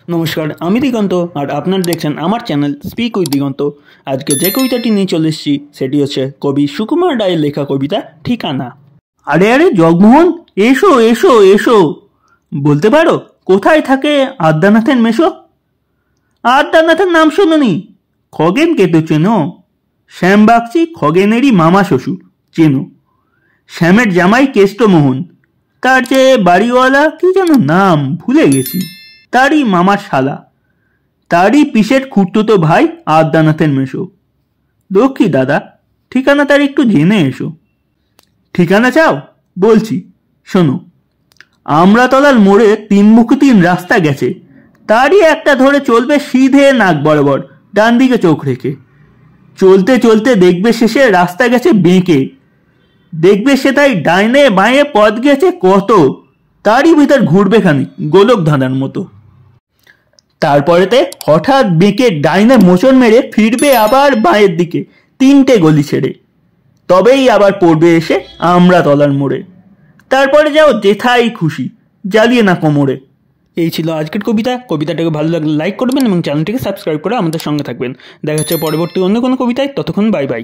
নমস্কার, আমি দিগন্ত আর আপনারা দেখছেন আমার চ্যানেল স্পিক উইথ দিগন্ত। আজকে যে কবিতাটি নিয়ে চলে এসেছি সেটি হচ্ছে কবি সুকুমার রায়ের লেখা কবিতা ঠিকানা। আরে আরে জগমোহন, এসো এসো এসো, বলতে পারো কোথায় থাকে আদ্যানাথের মেশো? আদ্যানাথের নাম শোনোনি? খগেনকে তো চেনো, শ্যাম বাগচি খগেনেরই মামা শ্বশুর, চেনো। শ্যামের জামাই কেষ্টমোহন, তার যে বাড়িওয়ালা কি যেন নাম ভুলে গেছি, তারই মামার শালা, তারই পিসের খুঁড়তুতো ভাই আদ্যানাথের মেশো। লক্ষ্মী দাদা, ঠিকানা তার একটু জেনে এসো। ঠিকানা চাও? বলছি, শোনো। আমরাতলার মোড়ে 3 মুখী 3 রাস্তা গেছে, তারই একটা ধরে চলবে সিধে নাক বরাবর, ডান দিকে চোখ রেখে। চলতে চলতে দেখবে শেষে রাস্তা গেছে বেঁকে, দেখবে সে তাই ডাইনে বাঁয়ে পথ গেছে কত, তারই ভিতর ঘুরবে খানিক গোলক ধাঁধার মতো। তারপরেতে হঠাৎ বেঁকে ডাইনে মোচড় মেরে ফিরবে আবার বাঁয়ের দিকে 3টে গলি ছেড়ে, তবেই আবার পড়বে এসে আমরাতলার মোড়ে। তারপরে যাও যেথায় খুশি, জ্বালিয়ে না কোমরে। এই ছিল আজকের কবিতা। কবিতাটাকে ভালো লাগলে লাইক করবেন এবং চ্যানেলটিকে সাবস্ক্রাইব করে আমাদের সঙ্গে থাকবেন। দেখা হচ্ছে পরবর্তী অন্য কোনো কবিতায়, ততক্ষণ বাই বাই।